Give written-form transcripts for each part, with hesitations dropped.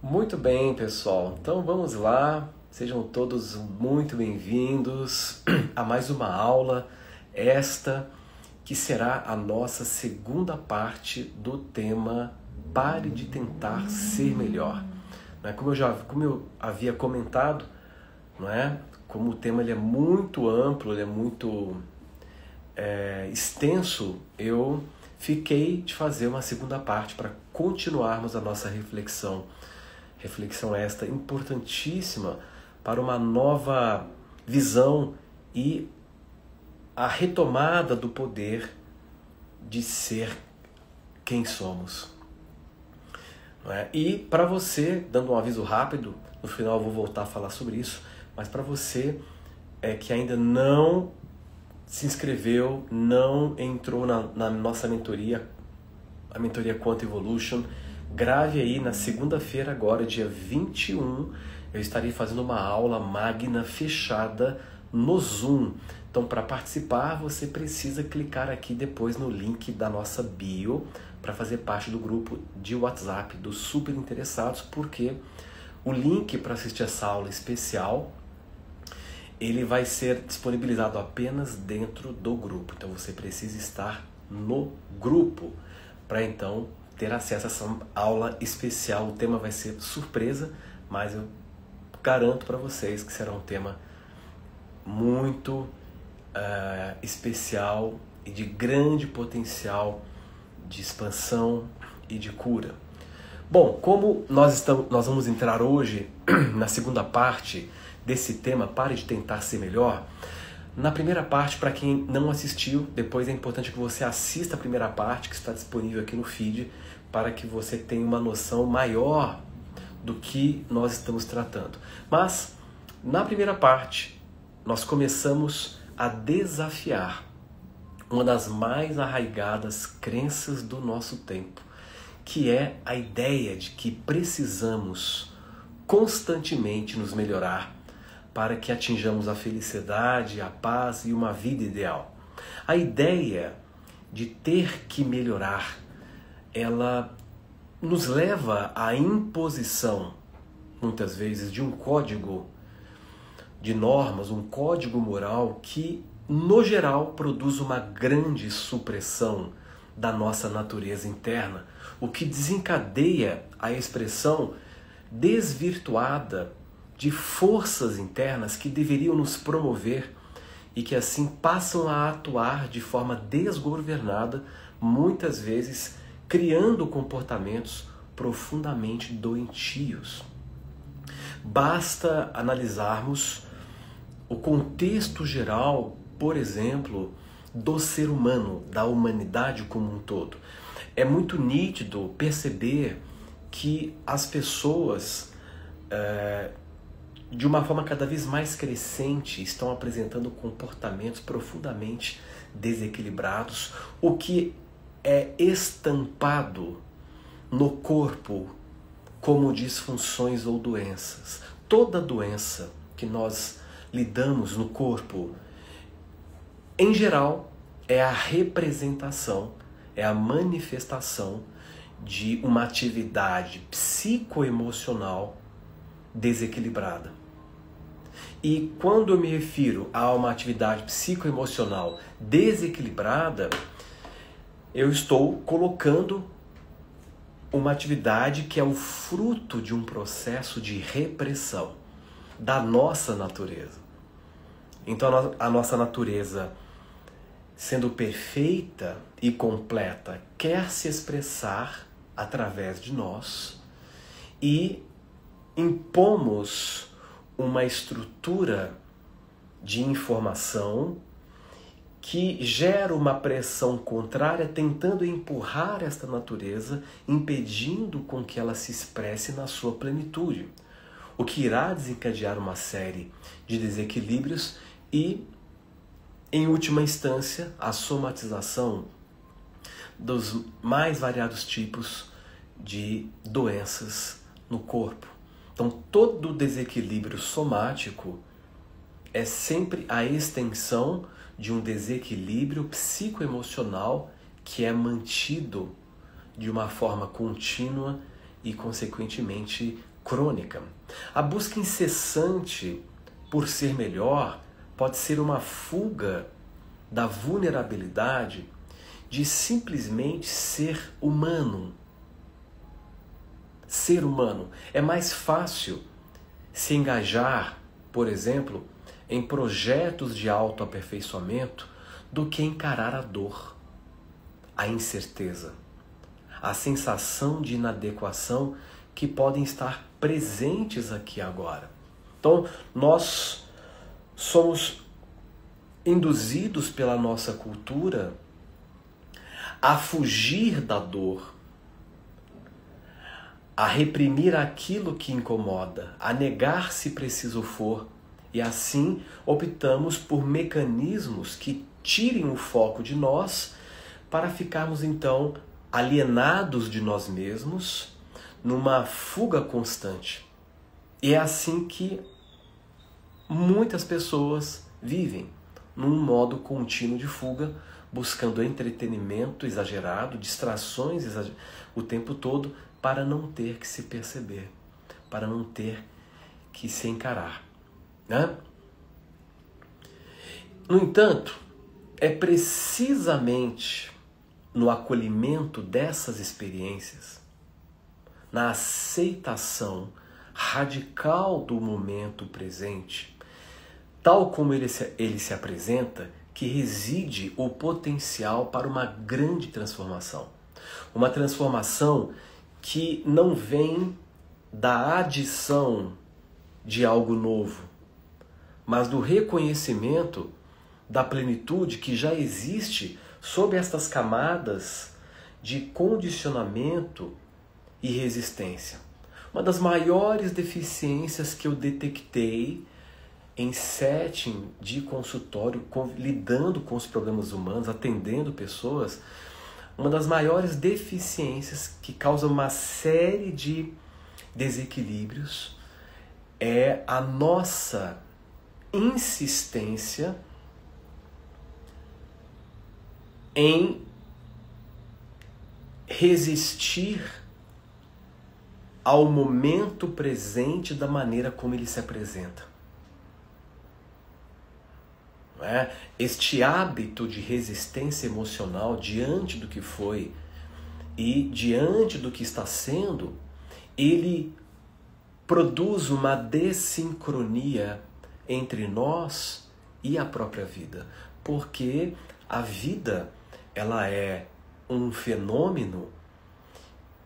Muito bem, pessoal. Então vamos lá. Sejam todos muito bem-vindos a mais uma aula, esta que será a nossa segunda parte do tema Pare de Tentar Ser Melhor. Como eu havia comentado, não é? Como o tema ele é muito amplo, ele é muito extenso, eu fiquei de fazer uma segunda parte para continuarmos a nossa reflexão. Reflexão esta importantíssima para uma nova visão e a retomada do poder de ser quem somos. Não é? E para você, dando um aviso rápido, no final eu vou voltar a falar sobre isso, mas para você que ainda não se inscreveu, não entrou na nossa mentoria, a mentoria Quantum Evolution, grave aí na segunda-feira agora, dia 21, eu estarei fazendo uma aula magna fechada no Zoom. Então, para participar, você precisa clicar aqui depois no link da nossa bio para fazer parte do grupo de WhatsApp dos super interessados, porque o link para assistir essa aula especial ele vai ser disponibilizado apenas dentro do grupo. Então você precisa estar no grupo para então ter acesso a essa aula especial. O tema vai ser surpresa, mas eu garanto para vocês que será um tema muito especial e de grande potencial de expansão e de cura. Bom, como nós vamos entrar hoje na segunda parte desse tema, Pare de Tentar Ser Melhor. Na primeira parte, para quem não assistiu, depois é importante que você assista a primeira parte, que está disponível aqui no feed, para que você tenha uma noção maior do que nós estamos tratando. Mas, na primeira parte, nós começamos a desafiar uma das mais arraigadas crenças do nosso tempo, que é a ideia de que precisamos constantemente nos melhorar para que atinjamos a felicidade, a paz e uma vida ideal. A ideia de ter que melhorar, ela nos leva à imposição, muitas vezes, de um código de normas, um código moral que, no geral, produz uma grande supressão da nossa natureza interna, o que desencadeia a expressão desvirtuada de forças internas que deveriam nos promover e que assim passam a atuar de forma desgovernada, muitas vezes criando comportamentos profundamente doentios. Basta analisarmos o contexto geral, por exemplo, do ser humano, da humanidade como um todo. É muito nítido perceber que as pessoas de uma forma cada vez mais crescente, estão apresentando comportamentos profundamente desequilibrados, o que é estampado no corpo como disfunções ou doenças. Toda doença que nós lidamos no corpo, em geral, é a representação, é a manifestação de uma atividade psicoemocional desequilibrada. E quando eu me refiro a uma atividade psicoemocional desequilibrada, eu estou colocando uma atividade que é o fruto de um processo de repressão da nossa natureza. Então a nossa natureza, sendo perfeita e completa, quer se expressar através de nós e impomos uma estrutura de informação que gera uma pressão contrária, tentando empurrar esta natureza, impedindo com que ela se expresse na sua plenitude, o que irá desencadear uma série de desequilíbrios e, em última instância, a somatização dos mais variados tipos de doenças no corpo. Então, todo desequilíbrio somático é sempre a extensão de um desequilíbrio psicoemocional que é mantido de uma forma contínua e, consequentemente, crônica. A busca incessante por ser melhor pode ser uma fuga da vulnerabilidade de simplesmente ser humano. Ser humano. É mais fácil se engajar, por exemplo, em projetos de autoaperfeiçoamento do que encarar a dor, a incerteza, a sensação de inadequação que podem estar presentes aqui agora. Então, nós somos induzidos pela nossa cultura a fugir da dor, a reprimir aquilo que incomoda, a negar se preciso for, e assim optamos por mecanismos que tirem o foco de nós para ficarmos então alienados de nós mesmos, numa fuga constante. E é assim que muitas pessoas vivem, num modo contínuo de fuga, buscando entretenimento exagerado, distrações o tempo todo, para não ter que se perceber, para não ter que se encarar, né? No entanto, é precisamente no acolhimento dessas experiências, na aceitação radical do momento presente, tal como ele se apresenta, que reside o potencial para uma grande transformação. Uma transformação que não vem da adição de algo novo, mas do reconhecimento da plenitude que já existe sob estas camadas de condicionamento e resistência. Uma das maiores deficiências que eu detectei em setting de consultório, lidando com os problemas humanos, atendendo pessoas, uma das maiores deficiências que causa uma série de desequilíbrios é a nossa insistência em resistir ao momento presente da maneira como ele se apresenta. Não é? Este hábito de resistência emocional diante do que foi e diante do que está sendo, ele produz uma dessincronia entre nós e a própria vida. Porque a vida, ela é um fenômeno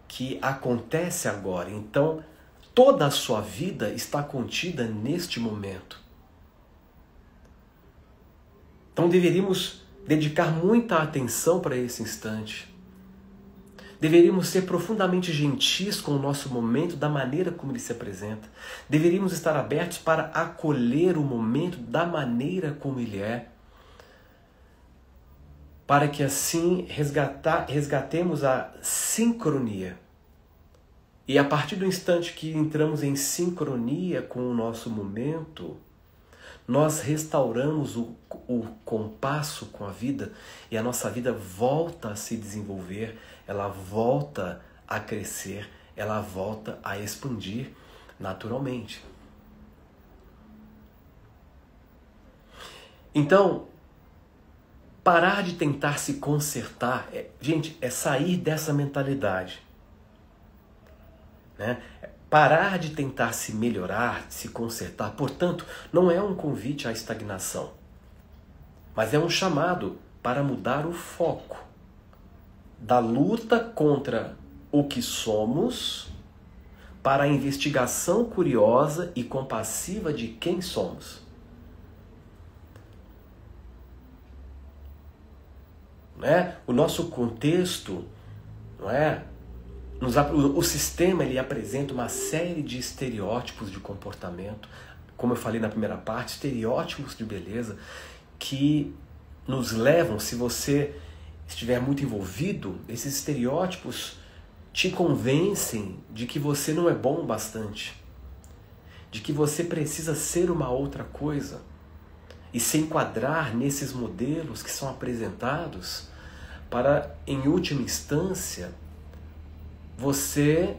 que acontece agora. Então, toda a sua vida está contida neste momento. Então, deveríamos dedicar muita atenção para esse instante. Deveríamos ser profundamente gentis com o nosso momento, da maneira como ele se apresenta. Deveríamos estar abertos para acolher o momento da maneira como ele é, para que assim resgatemos a sincronia. E a partir do instante que entramos em sincronia com o nosso momento, nós restauramos o compasso com a vida e a nossa vida volta a se desenvolver, ela volta a crescer, ela volta a expandir naturalmente. Então, parar de tentar se consertar, gente, é sair dessa mentalidade, né? Parar de tentar se melhorar, se consertar, portanto, não é um convite à estagnação, mas é um chamado para mudar o foco da luta contra o que somos para a investigação curiosa e compassiva de quem somos. Né? O nosso contexto, não é? O sistema, ele apresenta uma série de estereótipos de comportamento, como eu falei na primeira parte, estereótipos de beleza que nos levam, se você estiver muito envolvido, esses estereótipos te convencem de que você não é bom o bastante, de que você precisa ser uma outra coisa e se enquadrar nesses modelos que são apresentados para, em última instância, você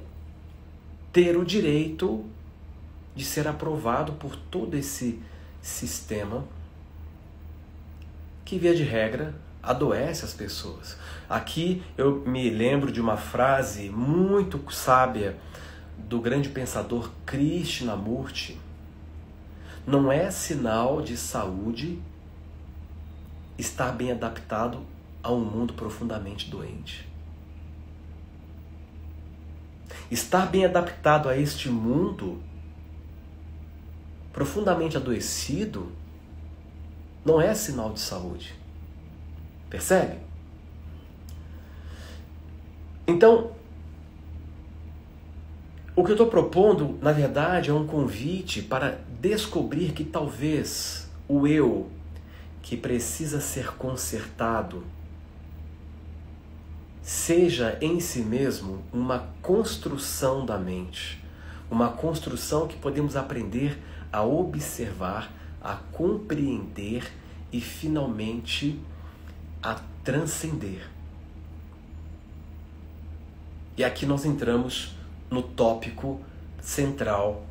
ter o direito de ser aprovado por todo esse sistema que, via de regra, adoece as pessoas. Aqui eu me lembro de uma frase muito sábia do grande pensador Krishnamurti: não é sinal de saúde estar bem adaptado a um mundo profundamente doente. Estar bem adaptado a este mundo profundamente adoecido não é sinal de saúde. Percebe? Então, o que eu estou propondo, na verdade, é um convite para descobrir que talvez o eu, que precisa ser consertado, seja em si mesmo uma construção da mente, uma construção que podemos aprender a observar, a compreender e finalmente a transcender. E aqui nós entramos no tópico central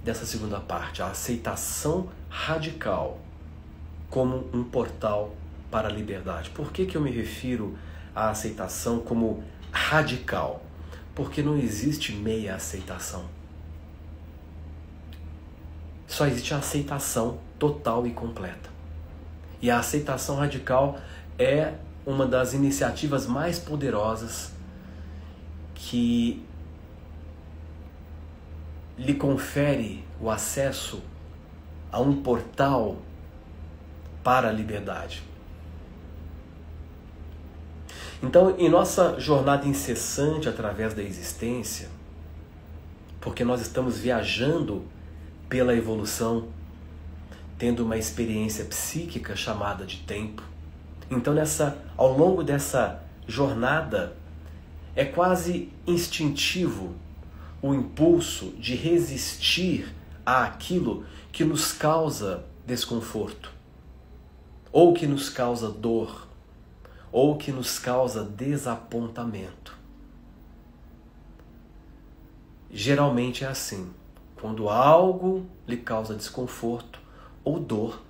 dessa segunda parte, a aceitação radical como um portal para a liberdade. Por que eu me refiro à aceitação como radical? Porque não existe meia aceitação. Só existe a aceitação total e completa. E a aceitação radical é uma das iniciativas mais poderosas que lhe confere o acesso a um portal para a liberdade. Então, em nossa jornada incessante através da existência, porque nós estamos viajando pela evolução, tendo uma experiência psíquica chamada de tempo. Então, ao longo dessa jornada, é quase instintivo o impulso de resistir àquilo que nos causa desconforto, ou que nos causa dor, ou que nos causa desapontamento. Geralmente é assim. Quando algo lhe causa desconforto ou dor,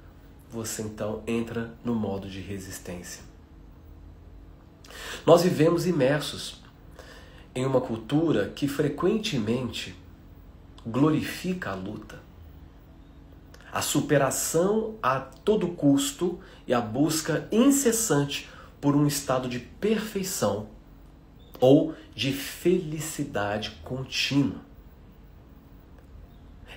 você então entra no modo de resistência. Nós vivemos imersos em uma cultura que frequentemente glorifica a luta, a superação a todo custo e a busca incessante por um estado de perfeição ou de felicidade contínua.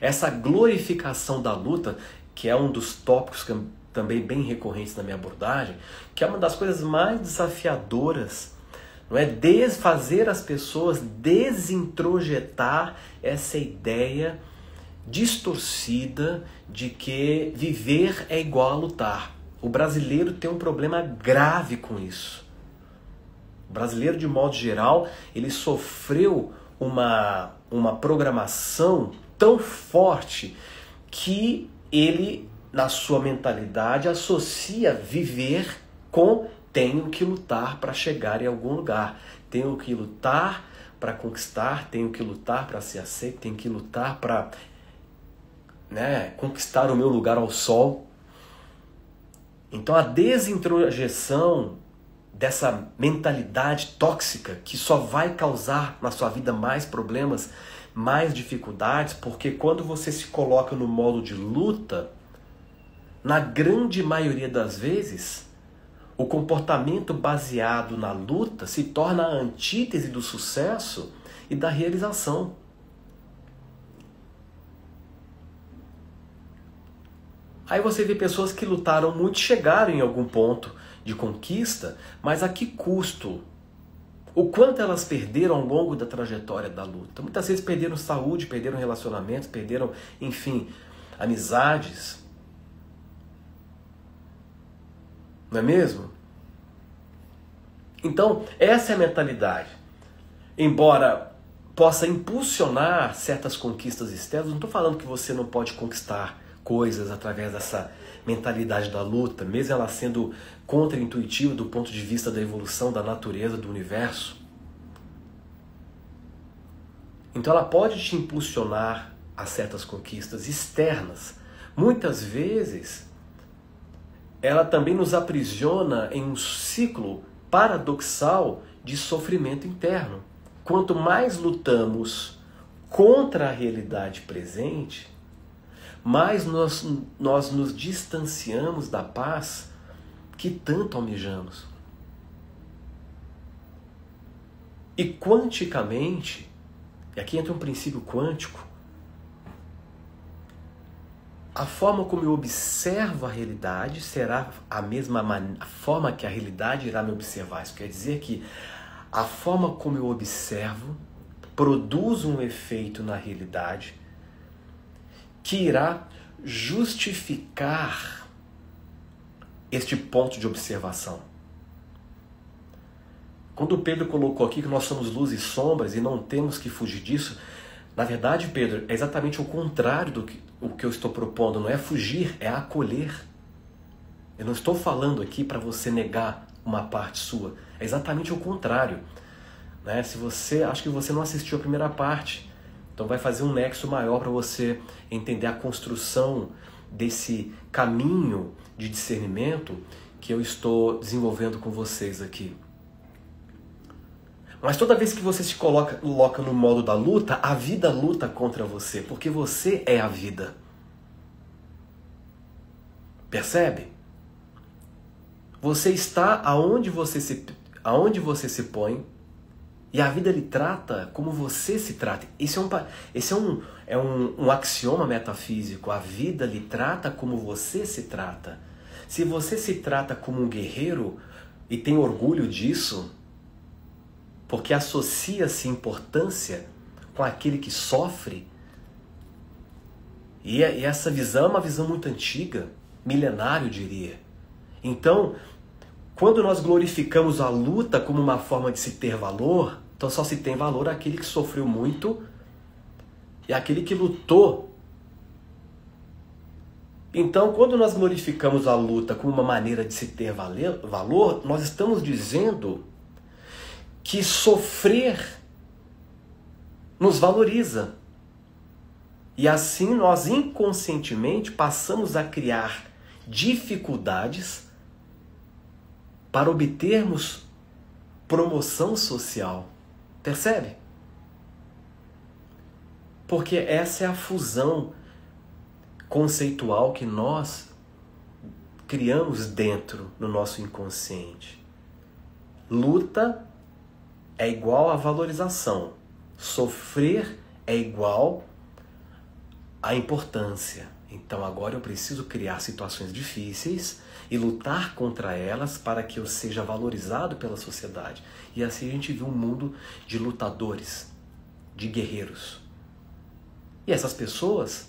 Essa glorificação da luta, que é um dos tópicos também bem recorrentes na minha abordagem, que é uma das coisas mais desafiadoras, não é? Desfazer as pessoas, desintrojetar essa ideia distorcida de que viver é igual a lutar. O brasileiro tem um problema grave com isso. O brasileiro, de modo geral, ele sofreu uma programação tão forte que ele, na sua mentalidade, associa viver com tenho que lutar para chegar em algum lugar, tenho que lutar para conquistar, tenho que lutar para ser aceito, tenho que lutar para conquistar o meu lugar ao sol. Então a desintrojeção dessa mentalidade tóxica que só vai causar na sua vida mais problemas, mais dificuldades, porque quando você se coloca no modo de luta, na grande maioria das vezes, o comportamento baseado na luta se torna a antítese do sucesso e da realização. Aí você vê pessoas que lutaram muito, chegaram em algum ponto de conquista, mas a que custo? O quanto elas perderam ao longo da trajetória da luta? Muitas vezes perderam saúde, perderam relacionamentos, perderam, enfim, amizades. Não é mesmo? Então, essa é a mentalidade. Embora possa impulsionar certas conquistas externas, não estou falando que você não pode conquistar coisas através dessa mentalidade da luta, mesmo ela sendo contra-intuitiva do ponto de vista da evolução da natureza, do universo. Então ela pode te impulsionar a certas conquistas externas. Muitas vezes ela também nos aprisiona em um ciclo paradoxal de sofrimento interno. Quanto mais lutamos contra a realidade presente, mais nós nos distanciamos da paz que tanto almejamos. E quanticamente, e aqui entra um princípio quântico, a forma como eu observo a realidade será a mesma forma que a realidade irá me observar. Isso quer dizer que a forma como eu observo produz um efeito na realidade que irá justificar este ponto de observação. Quando Pedro colocou aqui que nós somos luz e sombras e não temos que fugir disso, na verdade, Pedro, é exatamente o contrário do que eu estou propondo. Não é fugir, é acolher. Eu não estou falando aqui para você negar uma parte sua. É exatamente o contrário. Né? Acho que você não assistiu a primeira parte. Então vai fazer um nexo maior para você entender a construção desse caminho de discernimento que eu estou desenvolvendo com vocês aqui. Mas toda vez que você se coloca no modo da luta, a vida luta contra você, porque você é a vida. Percebe? Você está aonde você se põe, e a vida lhe trata como você se trata. Esse é um axioma metafísico. A vida lhe trata como você se trata. Se você se trata como um guerreiro e tem orgulho disso, porque associa-se importância com aquele que sofre. E essa visão é uma visão muito antiga, milenária, eu diria. Então, quando nós glorificamos a luta como uma forma de se ter valor, então só se tem valor aquele que sofreu muito e aquele que lutou. Então, quando nós glorificamos a luta como uma maneira de se ter valor, nós estamos dizendo que sofrer nos valoriza. E assim nós inconscientemente passamos a criar dificuldades para obtermos promoção social. Percebe? Porque essa é a fusão conceitual que nós criamos dentro no nosso inconsciente. Luta é igual a valorização. Sofrer é igual a importância. Então agora eu preciso criar situações difíceis e lutar contra elas para que eu seja valorizado pela sociedade. E assim a gente vê um mundo de lutadores, de guerreiros. E essas pessoas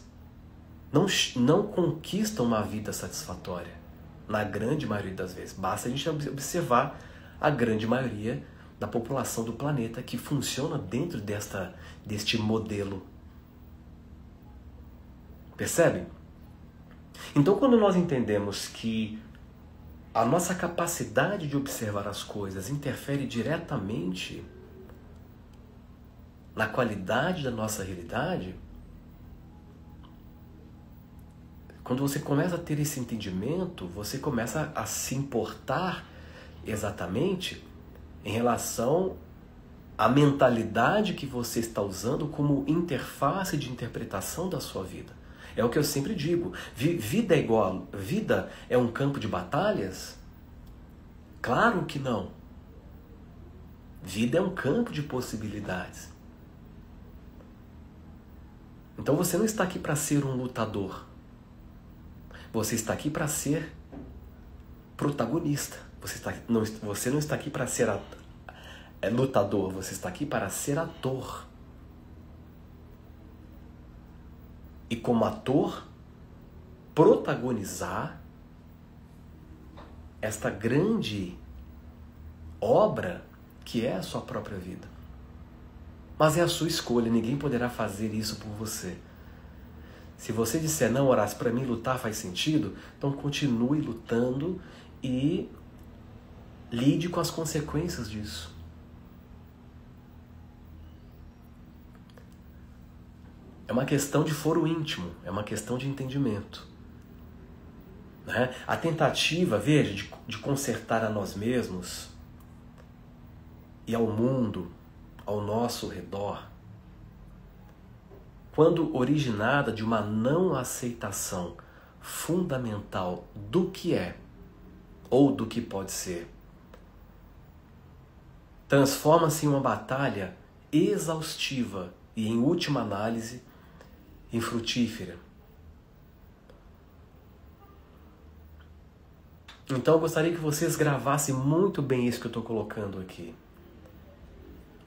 não conquistam uma vida satisfatória, na grande maioria das vezes. Basta a gente observar a grande maioria da população do planeta que funciona dentro deste modelo. Percebe? Então, quando nós entendemos que a nossa capacidade de observar as coisas interfere diretamente na qualidade da nossa realidade, quando você começa a ter esse entendimento, você começa a se importar exatamente em relação à mentalidade que você está usando como interface de interpretação da sua vida. É o que eu sempre digo. Vida é um campo de batalhas? Claro que não. Vida é um campo de possibilidades. Então você não está aqui para ser um lutador. Você está aqui para ser protagonista. Você não está aqui para ser lutador, você está aqui para ser ator. E como ator, protagonizar esta grande obra que é a sua própria vida. Mas é a sua escolha, ninguém poderá fazer isso por você. Se você disser, não, Horácio, para mim lutar faz sentido, então continue lutando e lide com as consequências disso. É uma questão de foro íntimo, é uma questão de entendimento. Né? A tentativa, veja, de consertar a nós mesmos e ao mundo, ao nosso redor, quando originada de uma não aceitação fundamental do que é ou do que pode ser, transforma-se em uma batalha exaustiva e, em última análise, infrutífera. Então eu gostaria que vocês gravassem muito bem isso que eu estou colocando aqui.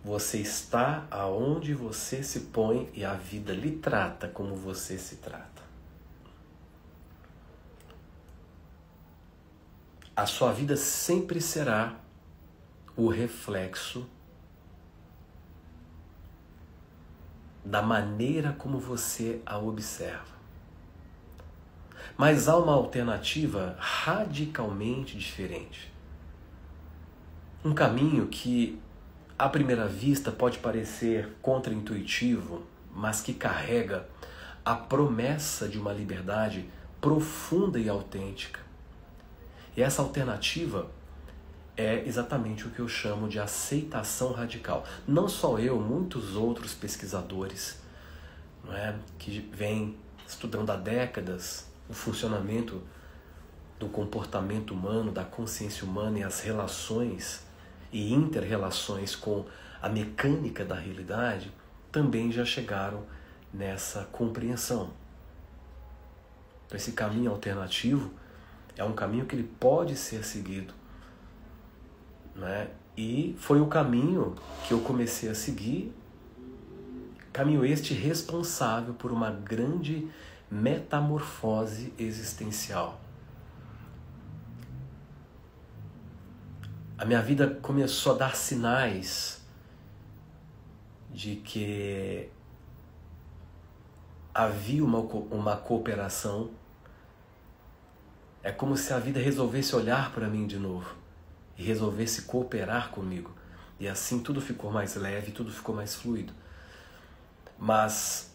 Você está aonde você se põe e a vida lhe trata como você se trata. A sua vida sempre será o reflexo da maneira como você a observa. Mas há uma alternativa radicalmente diferente. Um caminho que, à primeira vista, pode parecer contraintuitivo, mas que carrega a promessa de uma liberdade profunda e autêntica. E essa alternativa é exatamente o que eu chamo de aceitação radical. Não só eu, muitos outros pesquisadores, não é, que vêm estudando há décadas o funcionamento do comportamento humano, da consciência humana e as relações e inter-relações com a mecânica da realidade, também já chegaram nessa compreensão. Então, esse caminho alternativo é um caminho que ele pode ser seguido, né? E foi o caminho que eu comecei a seguir, caminho este responsável por uma grande metamorfose existencial. A minha vida começou a dar sinais de que havia uma cooperação. É como se a vida resolvesse olhar para mim de novo e resolvesse cooperar comigo. E assim tudo ficou mais leve, tudo ficou mais fluido. Mas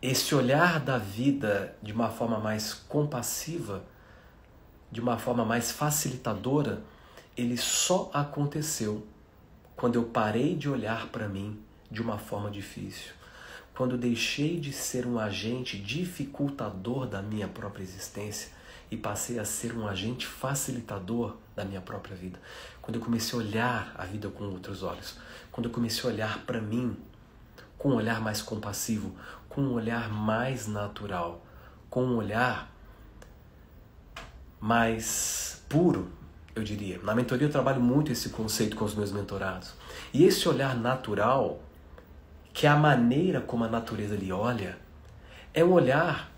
esse olhar da vida de uma forma mais compassiva, de uma forma mais facilitadora, ele só aconteceu quando eu parei de olhar para mim de uma forma difícil. Quando eu deixei de ser um agente dificultador da minha própria existência e passei a ser um agente facilitador da minha própria vida. Quando eu comecei a olhar a vida com outros olhos. Quando eu comecei a olhar para mim com um olhar mais compassivo, com um olhar mais natural, com um olhar mais puro, eu diria. Na mentoria eu trabalho muito esse conceito com os meus mentorados. E esse olhar natural, que é a maneira como a natureza lhe olha, é um olhar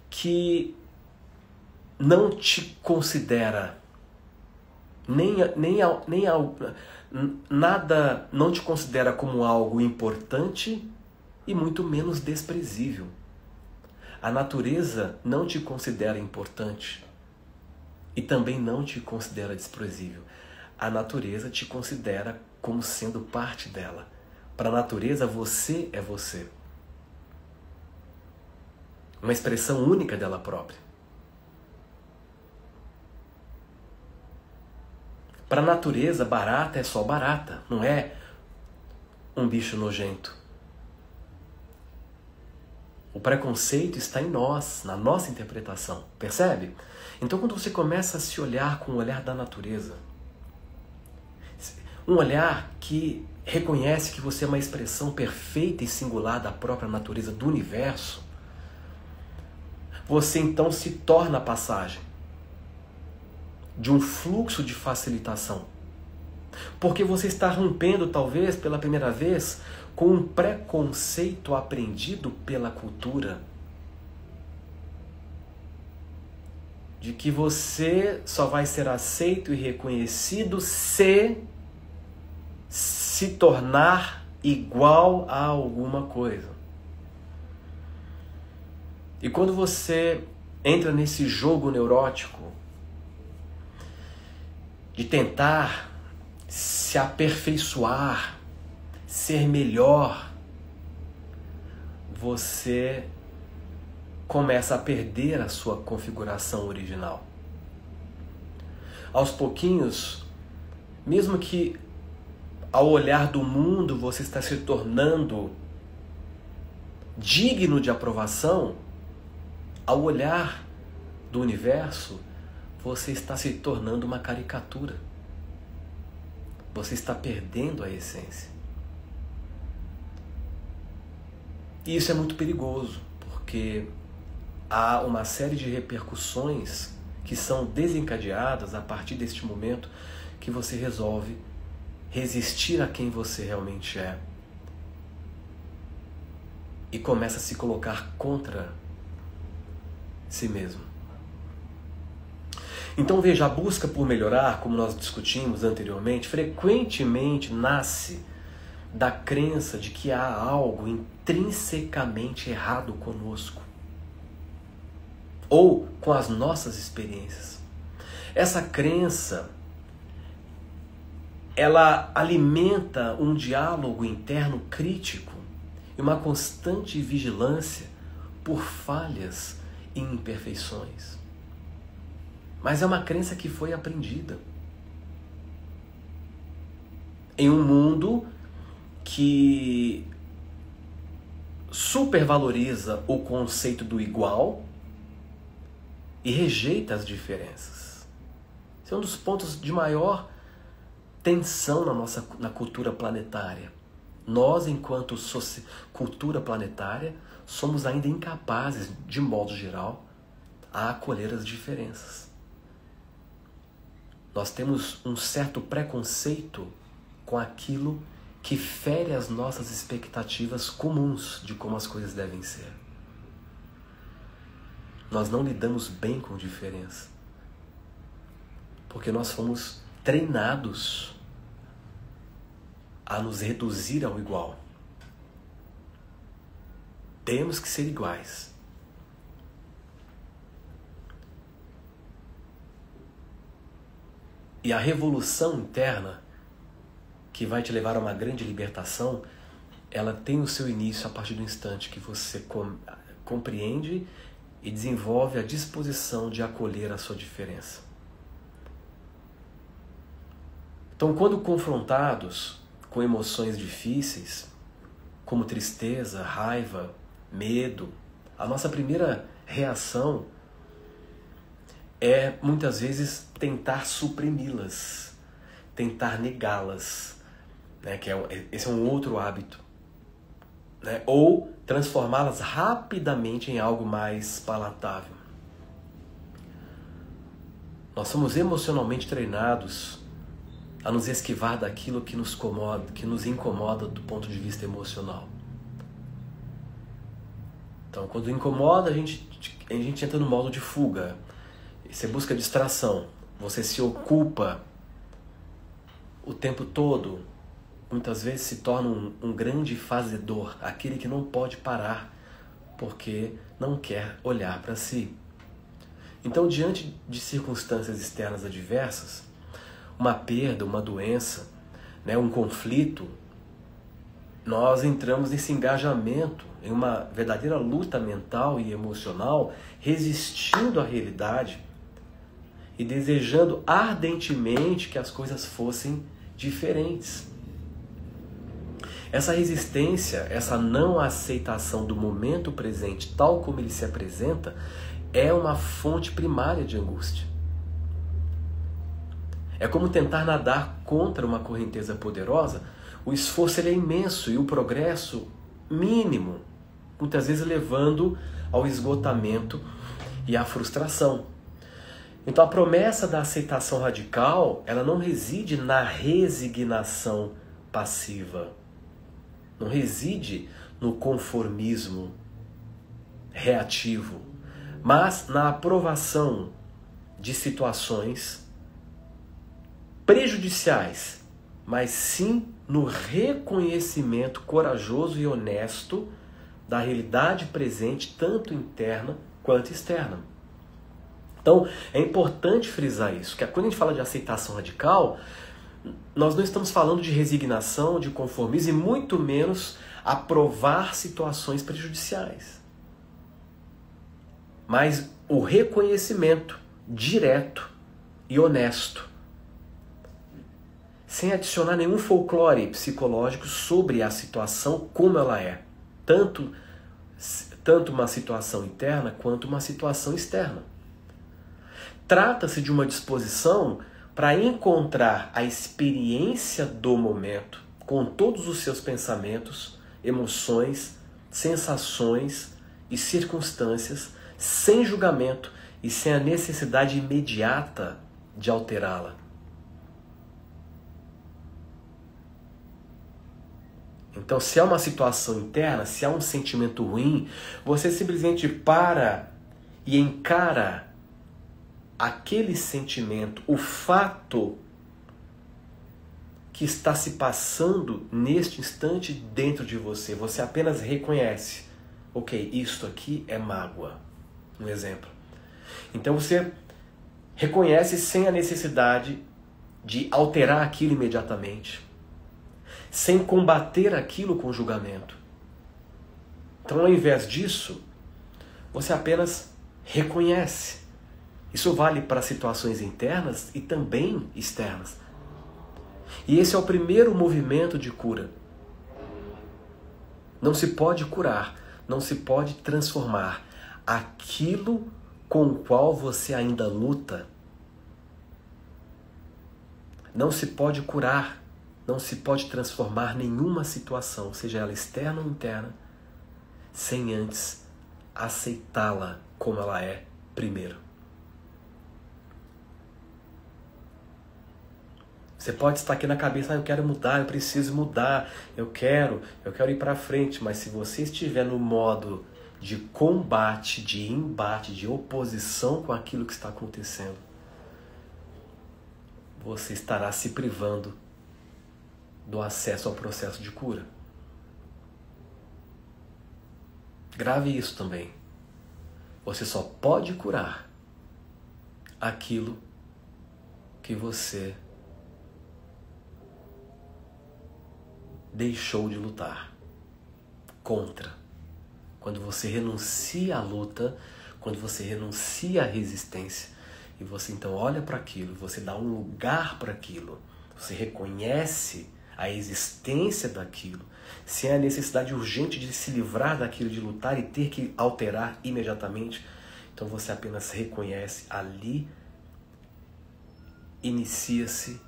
que não te considera nada, não te considera como algo importante e muito menos desprezível. A natureza não te considera importante e também não te considera desprezível. A natureza te considera como sendo parte dela. Para a natureza, você é você. Uma expressão única dela própria. Para a natureza, barata é só barata, não é um bicho nojento. O preconceito está em nós, na nossa interpretação, percebe? Então quando você começa a se olhar com o olhar da natureza, um olhar que reconhece que você é uma expressão perfeita e singular da própria natureza do universo, você então se torna a passagem de um fluxo de facilitação. Porque você está rompendo, talvez, pela primeira vez, com um preconceito aprendido pela cultura. De que você só vai ser aceito e reconhecido se tornar igual a alguma coisa. E quando você entra nesse jogo neurótico de tentar se aperfeiçoar, ser melhor, você começa a perder a sua configuração original. Aos pouquinhos, mesmo que ao olhar do mundo você está se tornando digno de aprovação, ao olhar do universo, você está se tornando uma caricatura. Você está perdendo a essência. E isso é muito perigoso, porque há uma série de repercussões que são desencadeadas a partir deste momento que você resolve resistir a quem você realmente é e começa a se colocar contra si mesmo. Então veja, a busca por melhorar, como nós discutimos anteriormente, frequentemente nasce da crença de que há algo intrinsecamente errado conosco ou com as nossas experiências. Essa crença, ela alimenta um diálogo interno crítico e uma constante vigilância por falhas e imperfeições. Mas é uma crença que foi aprendida. Em um mundo que supervaloriza o conceito do igual e rejeita as diferenças. Esse é um dos pontos de maior tensão na cultura planetária. Nós, enquanto cultura planetária, somos ainda incapazes, de modo geral, a acolher as diferenças. Nós temos um certo preconceito com aquilo que fere as nossas expectativas comuns de como as coisas devem ser. Nós não lidamos bem com diferença, porque nós fomos treinados a nos reduzir ao igual. Temos que ser iguais. E a revolução interna, que vai te levar a uma grande libertação, ela tem o seu início a partir do instante que você compreende e desenvolve a disposição de acolher a sua diferença. Então, quando confrontados com emoções difíceis, como tristeza, raiva, medo, a nossa primeira reação é, muitas vezes, tentar suprimi-las, tentar negá-las, né? Esse é um outro hábito, né? Ou transformá-las rapidamente em algo mais palatável. Nós somos emocionalmente treinados a nos esquivar daquilo que nos incomoda do ponto de vista emocional. Então, quando incomoda, a gente entra no modo de fuga. Você busca distração, você se ocupa o tempo todo, muitas vezes se torna um grande fazedor, aquele que não pode parar porque não quer olhar para si. Então, diante de circunstâncias externas adversas, uma perda, uma doença, né, um conflito, nós entramos nesse engajamento, em uma verdadeira luta mental e emocional, resistindo à realidade e desejando ardentemente que as coisas fossem diferentes. Essa resistência, essa não aceitação do momento presente tal como ele se apresenta, é uma fonte primária de angústia. É como tentar nadar contra uma correnteza poderosa. O esforço ele é imenso e o progresso mínimo, muitas vezes levando ao esgotamento e à frustração. Então a promessa da aceitação radical, ela não reside na resignação passiva, não reside no conformismo reativo, mas na aprovação de situações prejudiciais, mas sim no reconhecimento corajoso e honesto da realidade presente, tanto interna quanto externa. Então, é importante frisar isso, que quando a gente fala de aceitação radical, nós não estamos falando de resignação, de conformismo e muito menos aprovar situações prejudiciais. Mas o reconhecimento direto e honesto, sem adicionar nenhum folclore psicológico sobre a situação como ela é, tanto uma situação interna quanto uma situação externa. Trata-se de uma disposição para encontrar a experiência do momento, com todos os seus pensamentos, emoções, sensações e circunstâncias, sem julgamento e sem a necessidade imediata de alterá-la. Então, se há uma situação interna, se há um sentimento ruim, você simplesmente para e encara aquele sentimento, o fato que está se passando neste instante dentro de você. Você apenas reconhece. Ok, isto aqui é mágoa. Um exemplo. Então você reconhece sem a necessidade de alterar aquilo imediatamente, sem combater aquilo com julgamento. Então, ao invés disso, você apenas reconhece. Isso vale para situações internas e também externas. E esse é o primeiro movimento de cura. Não se pode curar, não se pode transformar aquilo com o qual você ainda luta. Não se pode curar, não se pode transformar nenhuma situação, seja ela externa ou interna, sem antes aceitá-la como ela é primeiro. Você pode estar aqui na cabeça, eu quero mudar, eu preciso mudar, eu quero ir para frente, mas se você estiver no modo de combate, de embate, de oposição com aquilo que está acontecendo, você estará se privando do acesso ao processo de cura. Grave isso também. Você só pode curar aquilo que você deixou de lutar contra. Quando você renuncia à luta, quando você renuncia à resistência, e você então olha para aquilo, você dá um lugar para aquilo, você reconhece a existência daquilo, sem a necessidade urgente de se livrar daquilo, de lutar e ter que alterar imediatamente, então você apenas reconhece, ali inicia-se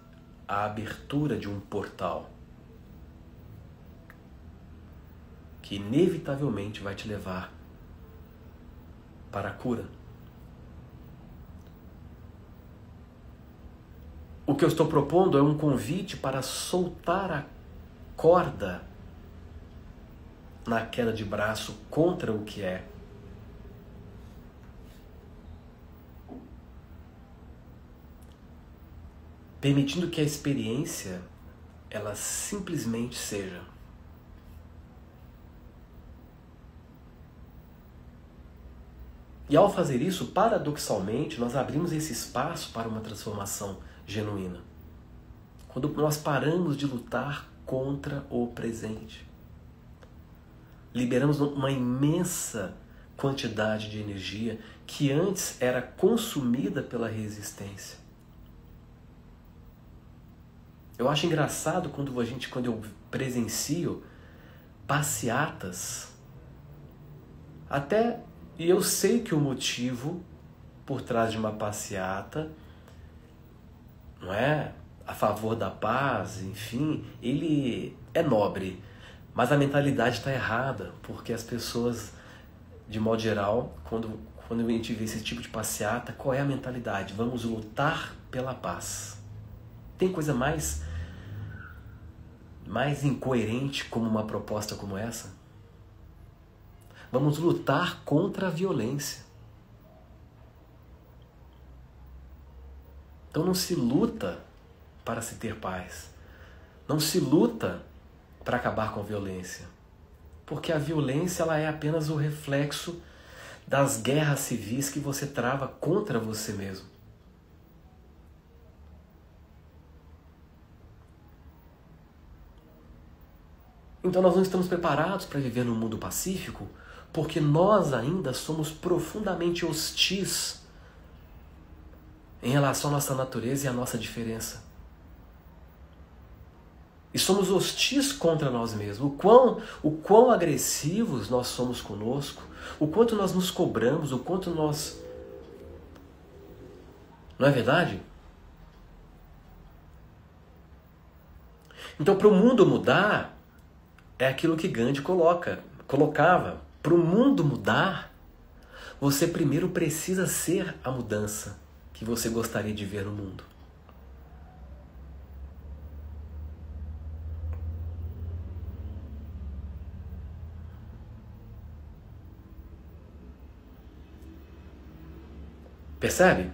a abertura de um portal que inevitavelmente vai te levar para a cura. O que eu estou propondo é um convite para soltar a corda na queda de braço contra o que é. Permitindo que a experiência, ela simplesmente seja. E ao fazer isso, paradoxalmente, nós abrimos esse espaço para uma transformação genuína. Quando nós paramos de lutar contra o presente, liberamos uma imensa quantidade de energia que antes era consumida pela resistência. Eu acho engraçado quando eu presencio passeatas, e eu sei que o motivo por trás de uma passeata não é a favor da paz, enfim, ele é nobre, mas a mentalidade está errada, porque as pessoas, de modo geral, quando a gente vê esse tipo de passeata, qual é a mentalidade? Vamos lutar pela paz. Tem coisa mais incoerente como uma proposta como essa? Vamos lutar contra a violência. Então não se luta para se ter paz. Não se luta para acabar com a violência. Porque a violência, ela é apenas o reflexo das guerras civis que você trava contra você mesmo. Então nós não estamos preparados para viver num mundo pacífico porque nós ainda somos profundamente hostis em relação à nossa natureza e à nossa diferença. E somos hostis contra nós mesmos. O quão agressivos nós somos conosco, o quanto nós nos cobramos, o quanto nós... Não é verdade? Então, para o mundo mudar, é aquilo que Gandhi colocava. Para o mundo mudar, você primeiro precisa ser a mudança que você gostaria de ver no mundo. Percebe?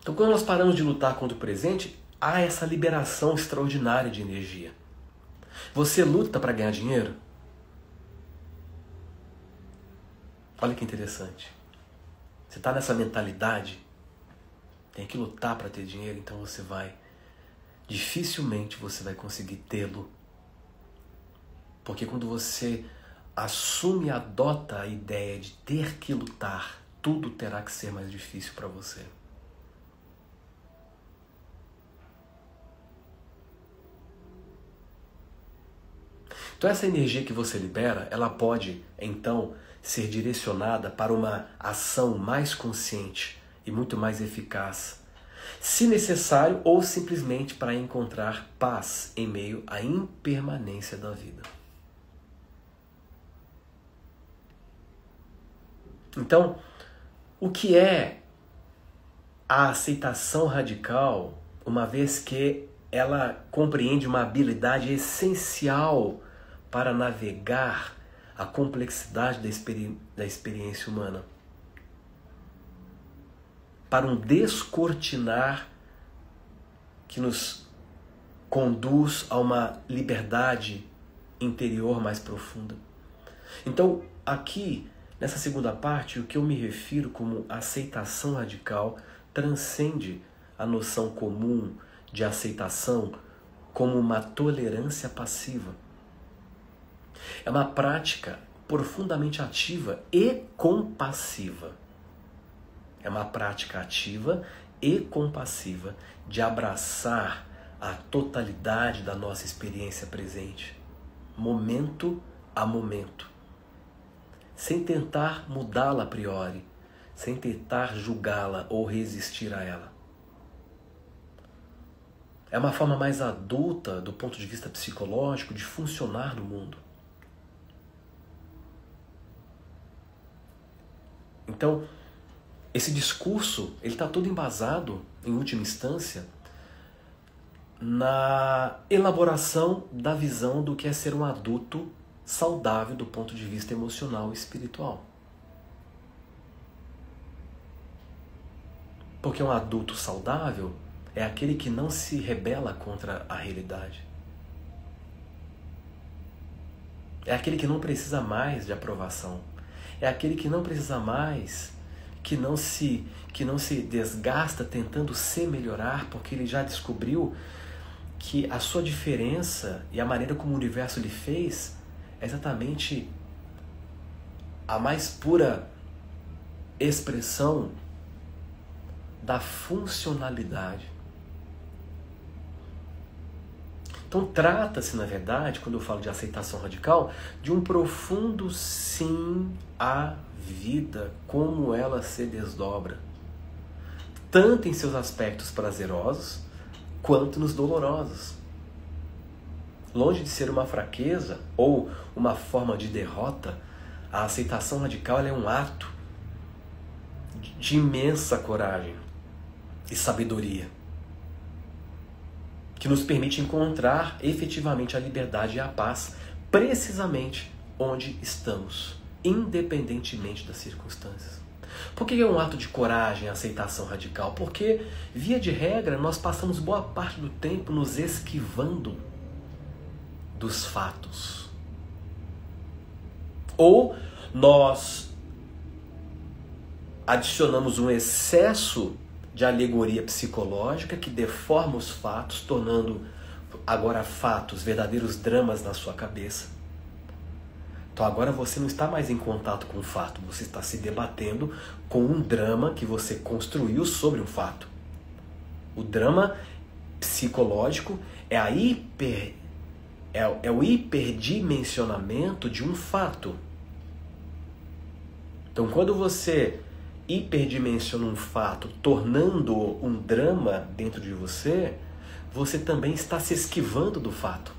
Então, quando nós paramos de lutar contra o presente, há essa liberação extraordinária de energia. Você luta para ganhar dinheiro? Olha que interessante. Você está nessa mentalidade, tem que lutar para ter dinheiro, então dificilmente você vai conseguir tê-lo. Porque quando você assume e adota a ideia de ter que lutar, tudo terá que ser mais difícil para você. Então essa energia que você libera, ela pode, então, ser direcionada para uma ação mais consciente e muito mais eficaz, se necessário, ou simplesmente para encontrar paz em meio à impermanência da vida. Então, o que é a aceitação radical, uma vez que ela compreende uma habilidade essencial para navegar a complexidade da experiência humana, para um descortinar que nos conduz a uma liberdade interior mais profunda. Então, aqui, nessa segunda parte, o que eu me refiro como aceitação radical transcende a noção comum de aceitação como uma tolerância passiva. É uma prática profundamente ativa e compassiva. É uma prática ativa e compassiva de abraçar a totalidade da nossa experiência presente, momento a momento, sem tentar mudá-la a priori, sem tentar julgá-la ou resistir a ela. É uma forma mais adulta, do ponto de vista psicológico, de funcionar no mundo. Então, esse discurso, ele está todo embasado, em última instância, na elaboração da visão do que é ser um adulto saudável do ponto de vista emocional e espiritual. Porque um adulto saudável é aquele que não se rebela contra a realidade. É aquele que não precisa mais de aprovação. É aquele que não precisa mais, que não se desgasta tentando se melhorar, porque ele já descobriu que a sua diferença e a maneira como o universo lhe fez é exatamente a mais pura expressão da funcionalidade. Então trata-se, na verdade, quando eu falo de aceitação radical, de um profundo sim à vida, como ela se desdobra, tanto em seus aspectos prazerosos, quanto nos dolorosos. Longe de ser uma fraqueza ou uma forma de derrota, a aceitação radical é um ato de imensa coragem e sabedoria, que nos permite encontrar efetivamente a liberdade e a paz, precisamente onde estamos, independentemente das circunstâncias. Por que é um ato de coragem a aceitação radical? Porque, via de regra, nós passamos boa parte do tempo nos esquivando dos fatos. Ou nós adicionamos um excesso de alegoria psicológica que deforma os fatos, tornando agora fatos verdadeiros dramas na sua cabeça. Então agora você não está mais em contato com o fato, você está se debatendo com um drama que você construiu sobre um fato. O drama psicológico é o hiperdimensionamento de um fato. Então quando você hiperdimensiona um fato, tornando um drama dentro de você, você também está se esquivando do fato.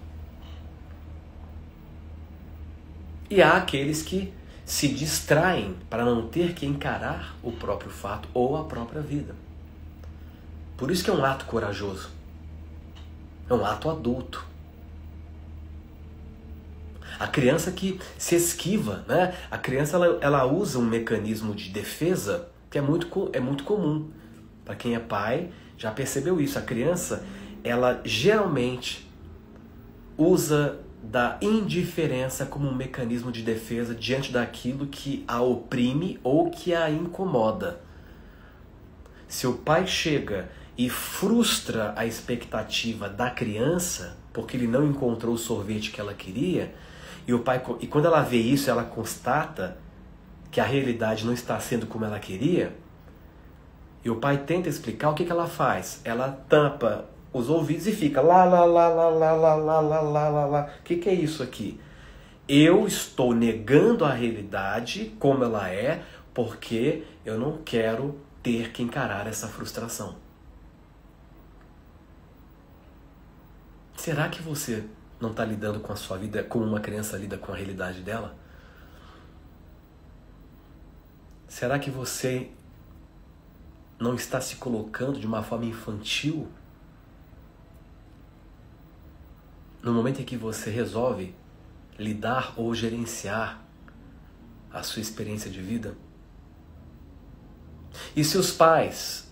E há aqueles que se distraem para não ter que encarar o próprio fato ou a própria vida. Por isso que é um ato corajoso. É um ato adulto. A criança que se esquiva, né? A criança ela usa um mecanismo de defesa que é muito comum. Para quem é pai, já percebeu isso. A criança, ela geralmente usa da indiferença como um mecanismo de defesa diante daquilo que a oprime ou que a incomoda. Se o pai chega e frustra a expectativa da criança, porque ele não encontrou o sorvete que ela queria, e quando ela vê isso, ela constata que a realidade não está sendo como ela queria, e o pai tenta explicar, o que ela faz? Ela tampa os ouvidos e fica lá. O que é isso aqui? Eu estou negando a realidade como ela é, porque eu não quero ter que encarar essa frustração. Será que você não está lidando com a sua vida como uma criança lida com a realidade dela? Será que você não está se colocando de uma forma infantil no momento em que você resolve lidar ou gerenciar a sua experiência de vida? E se os pais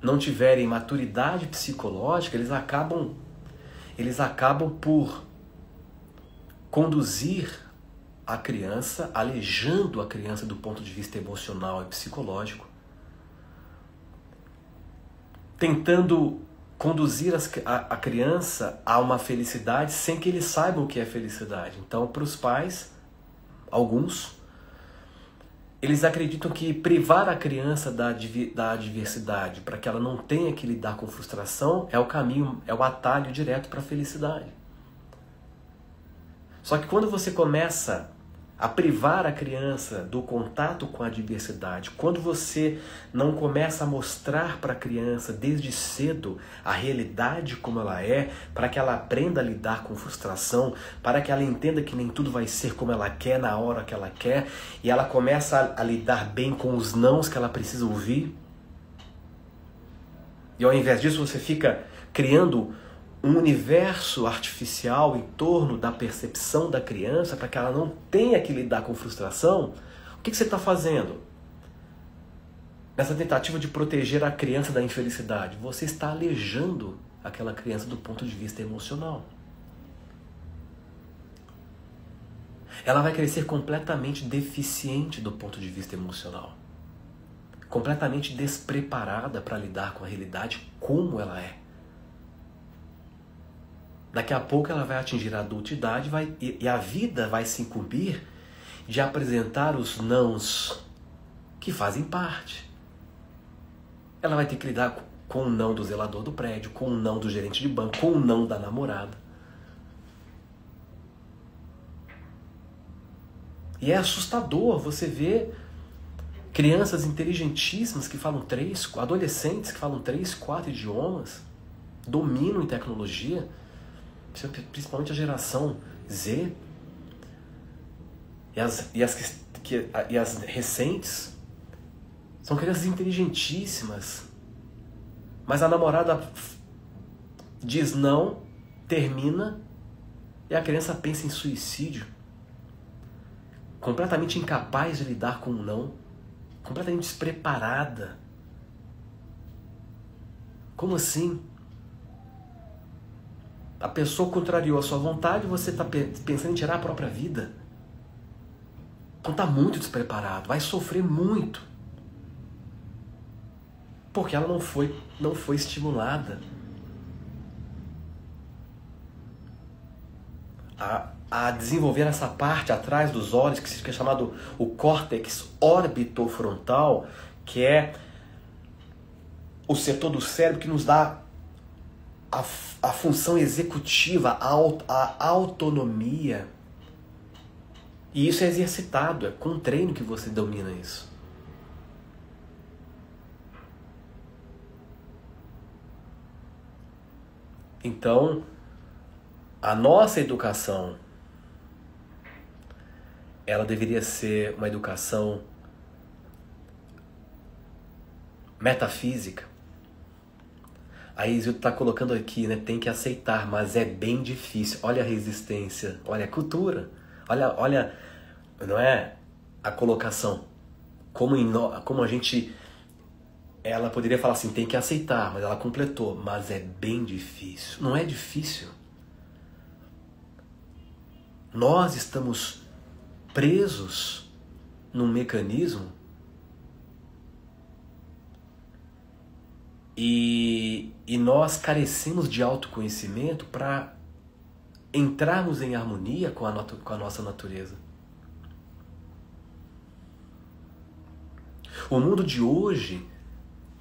não tiverem maturidade psicológica, eles acabam por conduzir a criança, alejando a criança do ponto de vista emocional e psicológico, tentando conduzir a criança a uma felicidade sem que eles saibam o que é felicidade. Então, para os pais, alguns, eles acreditam que privar a criança da adversidade, para que ela não tenha que lidar com frustração, é o caminho, é o atalho direto para a felicidade. Só que quando você começa a privar a criança do contato com a adversidade, quando você não começa a mostrar para a criança desde cedo a realidade como ela é, para que ela aprenda a lidar com frustração, para que ela entenda que nem tudo vai ser como ela quer, na hora que ela quer, e ela começa a lidar bem com os nãos que ela precisa ouvir, e ao invés disso você fica criando um universo artificial em torno da percepção da criança para que ela não tenha que lidar com frustração, o que você está fazendo? Nessa tentativa de proteger a criança da infelicidade, você está alejando aquela criança do ponto de vista emocional. Ela vai crescer completamente deficiente do ponto de vista emocional. Completamente despreparada para lidar com a realidade como ela é. Daqui a pouco ela vai atingir a adultidade e a vida vai se incumbir de apresentar os nãos que fazem parte. Ela vai ter que lidar com o não do zelador do prédio, com o não do gerente de banco, com o não da namorada. E é assustador você ver crianças inteligentíssimas que falam adolescentes que falam 3, 4 idiomas, dominam em tecnologia, principalmente a geração Z e as recentes, são crianças inteligentíssimas, mas a namorada diz não, termina, e a criança pensa em suicídio, completamente incapaz de lidar com o não, completamente despreparada. Como assim? A pessoa contrariou a sua vontade e você está pensando em tirar a própria vida. Então está muito despreparado, vai sofrer muito. Porque ela não foi estimulada a desenvolver essa parte atrás dos olhos, que é chamado o córtex orbitofrontal, que é o setor do cérebro que nos dá a função executiva, a autonomia. E isso é exercitado, é com treino que você domina isso. Então, a nossa educação, ela deveria ser uma educação metafísica. A Isilda está colocando aqui, né? Tem que aceitar, mas é bem difícil. Olha a resistência, olha a cultura, olha, não é a colocação. Como a gente, ela poderia falar assim, tem que aceitar, mas ela completou, mas é bem difícil. Não é difícil. Nós estamos presos num mecanismo e nós carecemos de autoconhecimento para entrarmos em harmonia com a nossa natureza. O mundo de hoje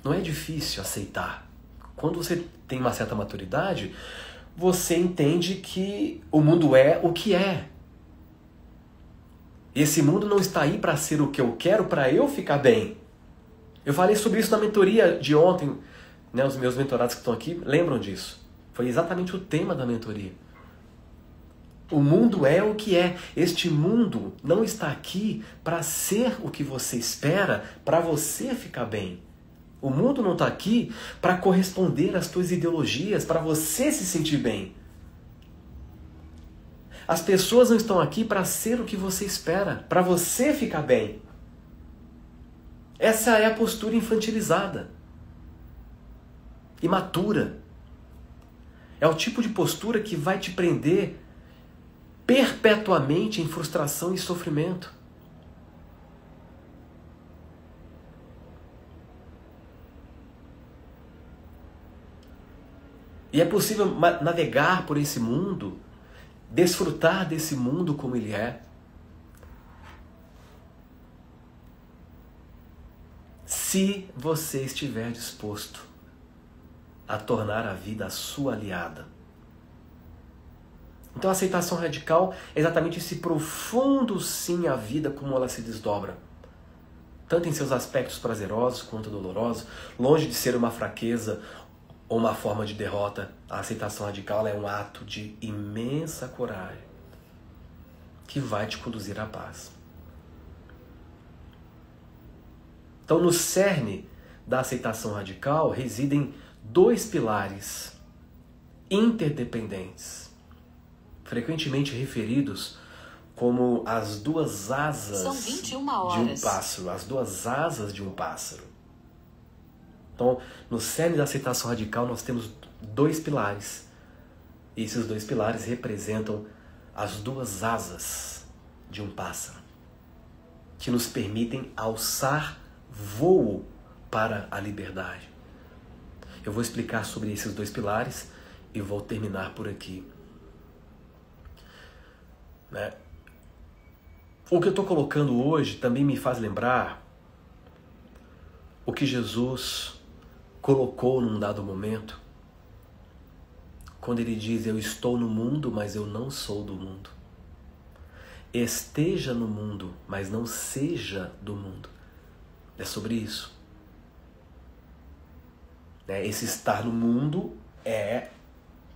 não é difícil aceitar. Quando você tem uma certa maturidade, você entende que o mundo é o que é. Esse mundo não está aí para ser o que eu quero, para eu ficar bem. Eu falei sobre isso na mentoria de ontem, né? Os meus mentorados que estão aqui lembram disso. Foi exatamente o tema da mentoria. O mundo é o que é. Este mundo não está aqui para ser o que você espera, para você ficar bem. O mundo não está aqui para corresponder às tuas ideologias, para você se sentir bem. As pessoas não estão aqui para ser o que você espera, para você ficar bem. Essa é a postura infantilizada, imatura. É o tipo de postura que vai te prender perpetuamente em frustração e sofrimento. E é possível navegar por esse mundo, desfrutar desse mundo como ele é, se você estiver disposto a tornar a vida a sua aliada. Então a aceitação radical é exatamente esse profundo sim à vida como ela se desdobra. Tanto em seus aspectos prazerosos quanto dolorosos, longe de ser uma fraqueza ou uma forma de derrota, a aceitação radical é um ato de imensa coragem que vai te conduzir à paz. Então, no cerne da aceitação radical residem dois pilares interdependentes, frequentemente referidos como as duas asas de um pássaro, as duas asas de um pássaro. Então, no cerne da aceitação radical, nós temos dois pilares. E esses dois pilares representam as duas asas de um pássaro, que nos permitem alçar voo para a liberdade. Eu vou explicar sobre esses dois pilares e vou terminar por aqui. Né? O que eu estou colocando hoje também me faz lembrar o que Jesus colocou num dado momento, quando ele diz, eu estou no mundo, mas eu não sou do mundo. Esteja no mundo, mas não seja do mundo. É sobre isso. Esse estar no mundo é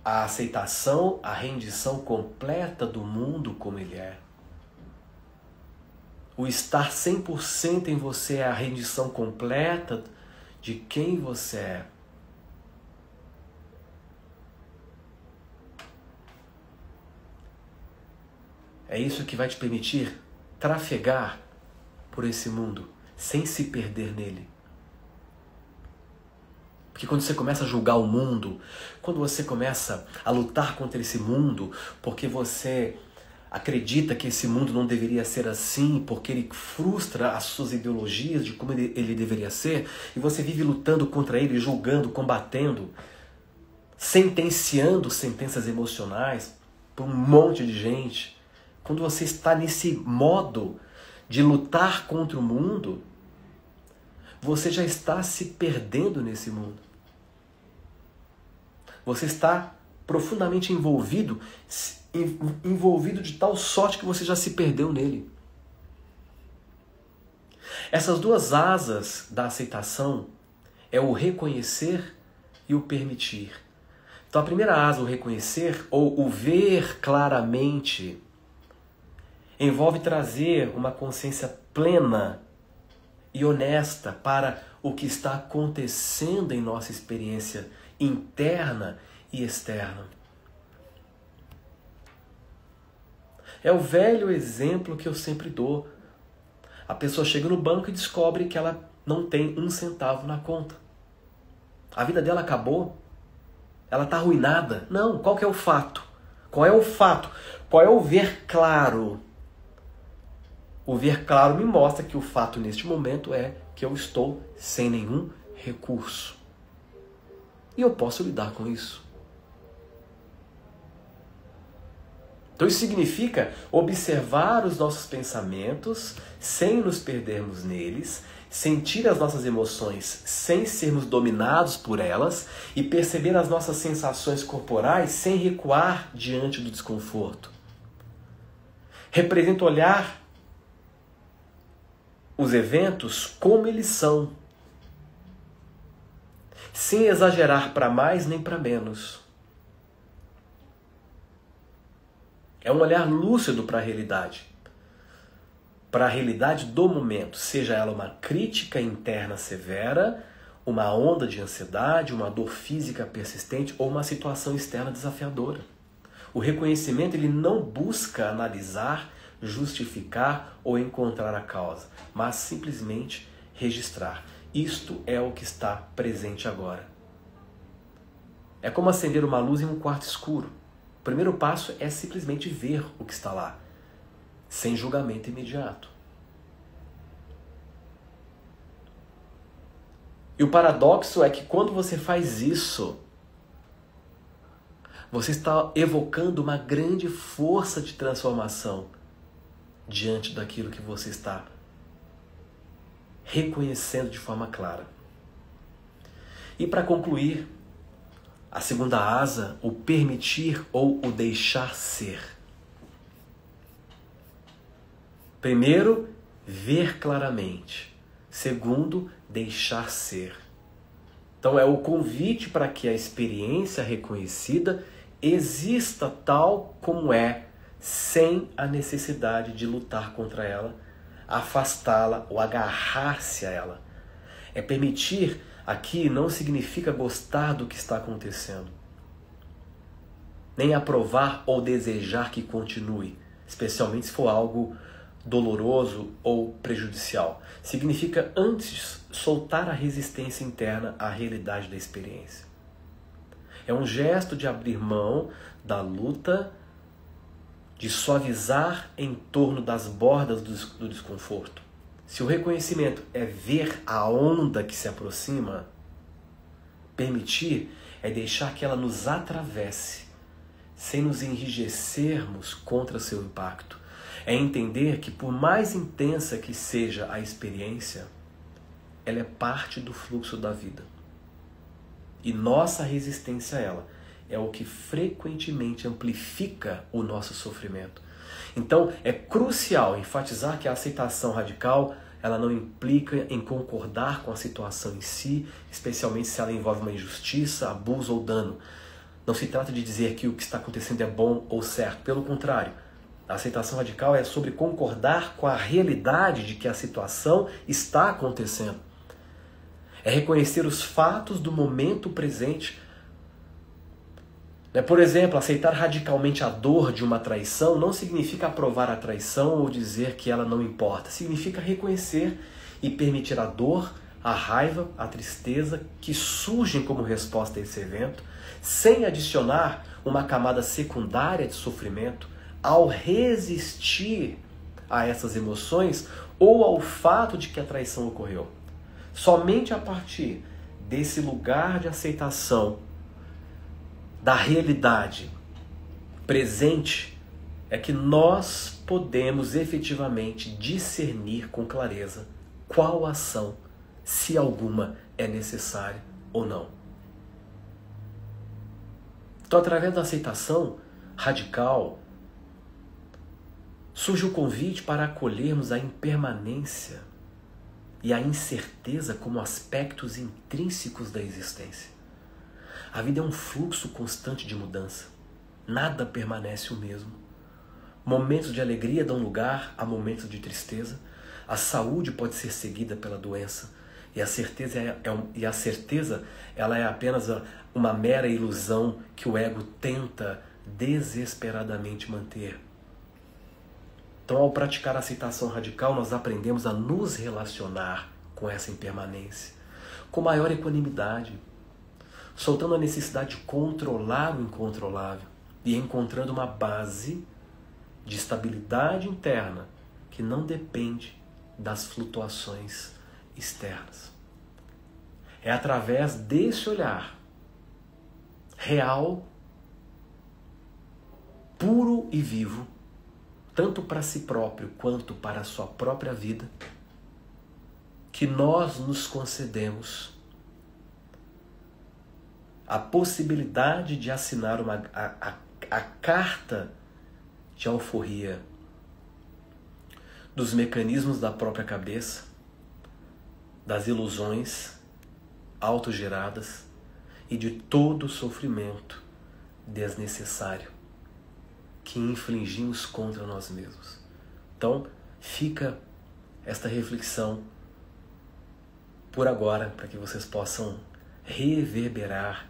a aceitação, a rendição completa do mundo como ele é. O estar 100% em você é a rendição completa de quem você é. É isso que vai te permitir trafegar por esse mundo sem se perder nele. Porque quando você começa a julgar o mundo, quando você começa a lutar contra esse mundo, porque você acredita que esse mundo não deveria ser assim porque ele frustra as suas ideologias de como ele deveria ser, e você vive lutando contra ele, julgando, combatendo, sentenciando sentenças emocionais para um monte de gente. Quando você está nesse modo de lutar contra o mundo, você já está se perdendo nesse mundo. Você está profundamente envolvido de tal sorte que você já se perdeu nele. Essas duas asas da aceitação é o reconhecer e o permitir. Então a primeira asa, o reconhecer ou o ver claramente, envolve trazer uma consciência plena e honesta para o que está acontecendo em nossa experiência interna e externa. É o velho exemplo que eu sempre dou. A pessoa chega no banco e descobre que ela não tem 1 centavo na conta. A vida dela acabou? Ela está arruinada? Não, qual que é o fato? Qual é o fato? Qual é o ver claro? O ver claro me mostra que o fato neste momento é que eu estou sem nenhum recurso. E eu posso lidar com isso. Então isso significa observar os nossos pensamentos sem nos perdermos neles, sentir as nossas emoções sem sermos dominados por elas e perceber as nossas sensações corporais sem recuar diante do desconforto. Representa olhar os eventos como eles são, sem exagerar para mais nem para menos. É um olhar lúcido para a realidade do momento, seja ela uma crítica interna severa, uma onda de ansiedade, uma dor física persistente ou uma situação externa desafiadora. O reconhecimento ele não busca analisar, justificar ou encontrar a causa, mas simplesmente registrar. Isto é o que está presente agora. É como acender uma luz em um quarto escuro. O primeiro passo é simplesmente ver o que está lá, sem julgamento imediato. E o paradoxo é que quando você faz isso, você está evocando uma grande força de transformação diante daquilo que você está reconhecendo de forma clara. E para concluir, a segunda asa, o permitir ou o deixar ser. Primeiro, ver claramente. Segundo, deixar ser. Então é o convite para que a experiência reconhecida exista tal como é, sem a necessidade de lutar contra ela, afastá-la ou agarrar-se a ela. É permitir. Aqui não significa gostar do que está acontecendo, nem aprovar ou desejar que continue, especialmente se for algo doloroso ou prejudicial. Significa antes soltar a resistência interna à realidade da experiência. É um gesto de abrir mão da luta, de suavizar em torno das bordas do desconforto. Se o reconhecimento é ver a onda que se aproxima, permitir é deixar que ela nos atravesse, sem nos enrijecermos contra seu impacto. É entender que por mais intensa que seja a experiência, ela é parte do fluxo da vida. E nossa resistência a ela é o que frequentemente amplifica o nosso sofrimento. Então, é crucial enfatizar que a aceitação radical ela não implica em concordar com a situação em si, especialmente se ela envolve uma injustiça, abuso ou dano. Não se trata de dizer que o que está acontecendo é bom ou certo. Pelo contrário, a aceitação radical é sobre concordar com a realidade de que a situação está acontecendo. É reconhecer os fatos do momento presente. Por exemplo, aceitar radicalmente a dor de uma traição não significa aprovar a traição ou dizer que ela não importa. Significa reconhecer e permitir a dor, a raiva, a tristeza que surgem como resposta a esse evento, sem adicionar uma camada secundária de sofrimento ao resistir a essas emoções ou ao fato de que a traição ocorreu. Somente a partir desse lugar de aceitação da realidade presente é que nós podemos efetivamente discernir com clareza qual ação, se alguma, é necessária ou não. Então, através da aceitação radical, surge o convite para acolhermos a impermanência e a incerteza como aspectos intrínsecos da existência. A vida é um fluxo constante de mudança. Nada permanece o mesmo. Momentos de alegria dão lugar a momentos de tristeza. A saúde pode ser seguida pela doença. E a certeza ela é apenas uma mera ilusão que o ego tenta desesperadamente manter. Então, ao praticar a aceitação radical, nós aprendemos a nos relacionar com essa impermanência, com maior equanimidade, soltando a necessidade de controlar o incontrolável e encontrando uma base de estabilidade interna que não depende das flutuações externas. É através desse olhar real, puro e vivo, tanto para si próprio quanto para a sua própria vida, que nós nos concedemos a possibilidade de assinar a carta de alforria dos mecanismos da própria cabeça, das ilusões autogeradas e de todo o sofrimento desnecessário que infligimos contra nós mesmos. Então, fica esta reflexão por agora, para que vocês possam reverberar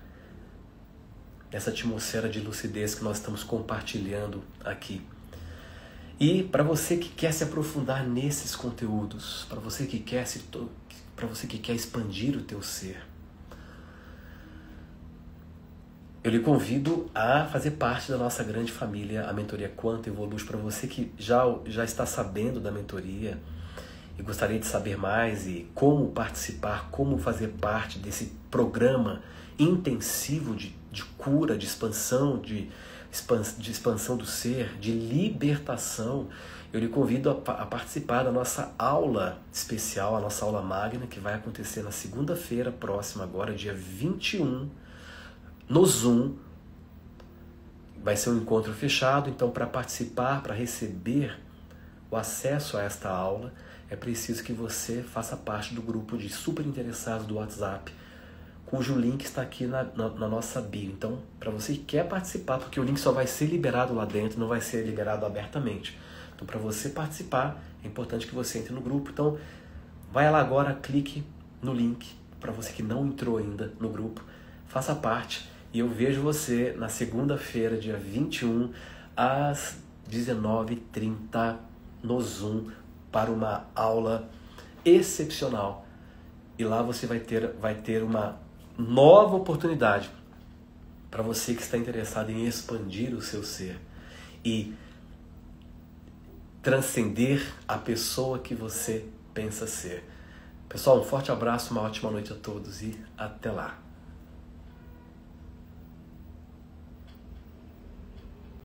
nessa atmosfera de lucidez que nós estamos compartilhando aqui. E para você que quer se aprofundar nesses conteúdos, para você que quer expandir o teu ser, eu lhe convido a fazer parte da nossa grande família, a Mentoria Quanto Evolui. Para você que já está sabendo da mentoria e gostaria de saber mais e como participar, como fazer parte desse programa intensivo de cura, de expansão, de expansão do ser, de libertação, eu lhe convido a participar da nossa aula especial, a nossa aula magna, que vai acontecer na segunda-feira próxima, agora, dia 21, no Zoom. Vai ser um encontro fechado, então para participar, para receber o acesso a esta aula, é preciso que você faça parte do grupo de super interessados do WhatsApp, cujo link está aqui na nossa bio. Então, para você que quer participar, porque o link só vai ser liberado lá dentro, não vai ser liberado abertamente. Então, para você participar, é importante que você entre no grupo. Então, vai lá agora, clique no link, para você que não entrou ainda no grupo, faça parte. E eu vejo você na segunda-feira, dia 21, às 19h30, no Zoom, para uma aula excepcional. E lá você vai ter uma nova oportunidade para você que está interessado em expandir o seu ser e transcender a pessoa que você pensa ser. Pessoal, um forte abraço, uma ótima noite a todos e até lá.